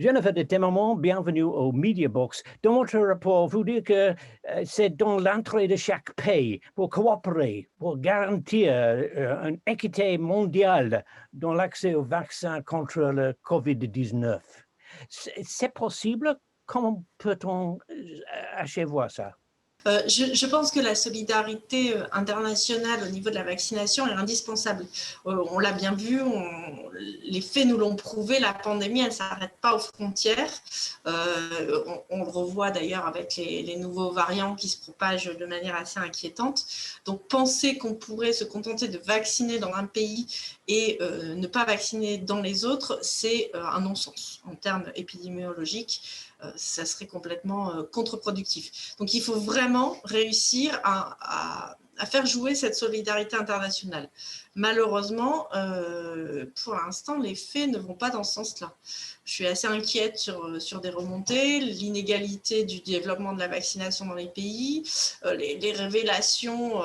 Jennifer de Témamont, bienvenue au Media Box. Dans votre rapport, vous dites que c'est dans l'entrée de chaque pays pour coopérer, pour garantir une équité mondiale dans l'accès au vaccin contre le COVID-19. C'est possible? Comment peut-on achever ça? Je pense que la solidarité internationale au niveau de la vaccination est indispensable. On l'a bien vu, les faits nous l'ont prouvé, la pandémie, elle ne s'arrête pas aux frontières. On le revoit d'ailleurs avec les nouveaux variants qui se propagent de manière assez inquiétante. Donc penser qu'on pourrait se contenter de vacciner dans un pays et ne pas vacciner dans les autres, c'est un non-sens en termes épidémiologiques. Ça serait complètement contre-productif. Donc il faut vraiment réussir à faire jouer cette solidarité internationale. Malheureusement, pour l'instant, les faits ne vont pas dans ce sens-là. Je suis assez inquiète sur des remontées, l'inégalité du développement de la vaccination dans les pays, les révélations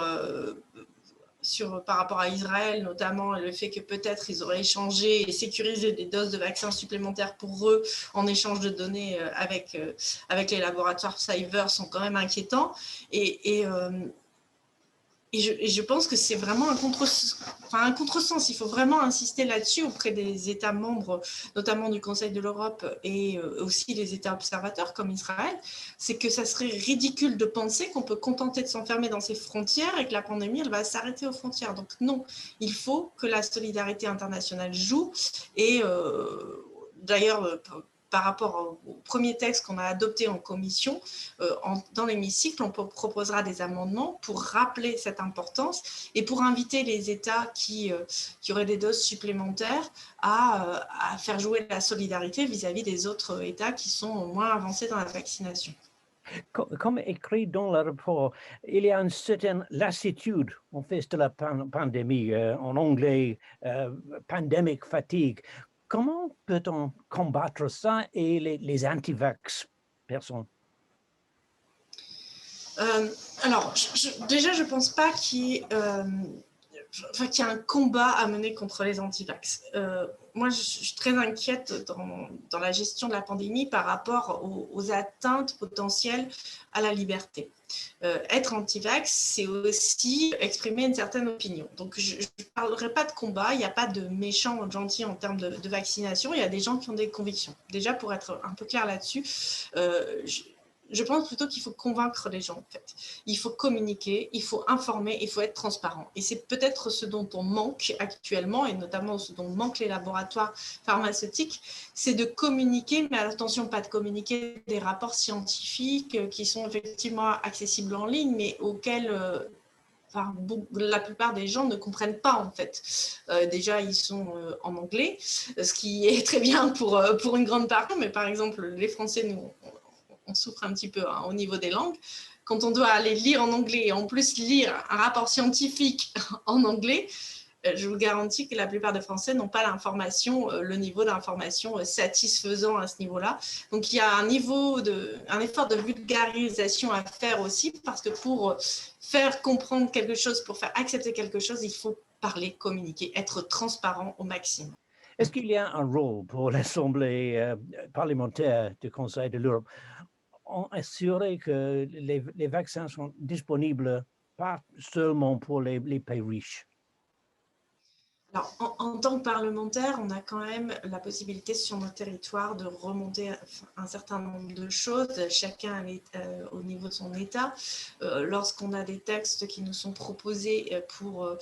par rapport à Israël, notamment le fait que peut-être ils auraient échangé et sécurisé des doses de vaccins supplémentaires pour eux en échange de données avec les laboratoires Pfizer sont quand même inquiétants. Et je pense que c'est vraiment un contresens. Il faut vraiment insister là-dessus auprès des États membres, notamment du Conseil de l'Europe et aussi les États observateurs comme Israël. C'est que ça serait ridicule de penser qu'on peut contenter de s'enfermer dans ses frontières et que la pandémie, elle va s'arrêter aux frontières. Donc non, il faut que la solidarité internationale joue. Et d'ailleurs, par rapport au premier texte qu'on a adopté en commission, dans l'hémicycle, on proposera des amendements pour rappeler cette importance et pour inviter les États qui auraient des doses supplémentaires à faire jouer la solidarité vis-à-vis des autres États qui sont moins avancés dans la vaccination. Comme écrit dans le rapport, il y a une certaine lassitude en fait de la pandémie, en anglais, pandemic fatigue. Comment peut-on combattre ça et les anti-vax personnes? Alors, déjà, je ne pense pas qu'il y ait un combat à mener contre les anti-vax. Moi, je suis très inquiète dans la gestion de la pandémie par rapport aux atteintes potentielles à la liberté. Être anti-vax, c'est aussi exprimer une certaine opinion. Donc, je ne parlerai pas de combat, il n'y a pas de méchants ou de gentils en termes de vaccination, il y a des gens qui ont des convictions. Déjà, pour être un peu clair là-dessus, je pense plutôt qu'il faut convaincre les gens, en fait. Il faut communiquer, il faut informer, il faut être transparent. Et c'est peut-être ce dont on manque actuellement, et notamment ce dont manquent les laboratoires pharmaceutiques, c'est de communiquer, mais attention, pas de communiquer des rapports scientifiques qui sont effectivement accessibles en ligne, mais auxquels la plupart des gens ne comprennent pas, en fait. Déjà, ils sont en anglais, ce qui est très bien pour une grande partie, mais par exemple, les Français, nous, on souffre un petit peu au niveau des langues. Quand on doit aller lire en anglais et en plus lire un rapport scientifique en anglais, je vous garantis que la plupart des Français n'ont pas l'information, le niveau d'information satisfaisant à ce niveau-là. Donc il y a un effort de vulgarisation à faire aussi, parce que pour faire comprendre quelque chose, pour faire accepter quelque chose, il faut parler, communiquer, être transparent au maximum. Est-ce qu'il y a un rôle pour l'Assemblée parlementaire du Conseil de l'Europe en assurer que les vaccins sont disponibles pas seulement pour les pays riches? Alors, en tant que parlementaire, on a quand même la possibilité sur nos territoires de remonter un certain nombre de choses, chacun au niveau de son État. Lorsqu'on a des textes qui nous sont proposés pour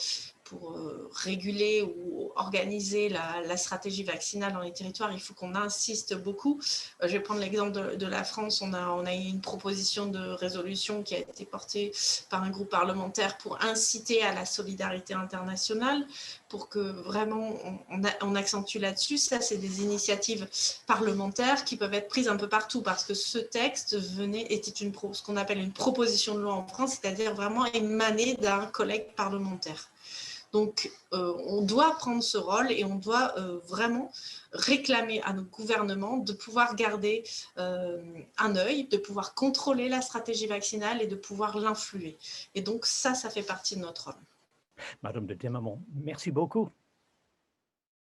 réguler ou organiser la stratégie vaccinale dans les territoires, il faut qu'on insiste beaucoup. Je vais prendre l'exemple de la France. On a eu une proposition de résolution qui a été portée par un groupe parlementaire pour inciter à la solidarité internationale, pour que vraiment on accentue là-dessus. Ça, c'est des initiatives parlementaires qui peuvent être prises un peu partout, parce que ce texte était ce qu'on appelle une proposition de loi en France, c'est-à-dire vraiment émané d'un collègue parlementaire. Donc, on doit prendre ce rôle et on doit vraiment réclamer à nos gouvernements de pouvoir garder un œil, de pouvoir contrôler la stratégie vaccinale et de pouvoir l'influer. Et donc, ça fait partie de notre rôle. Madame de Témamont, merci beaucoup.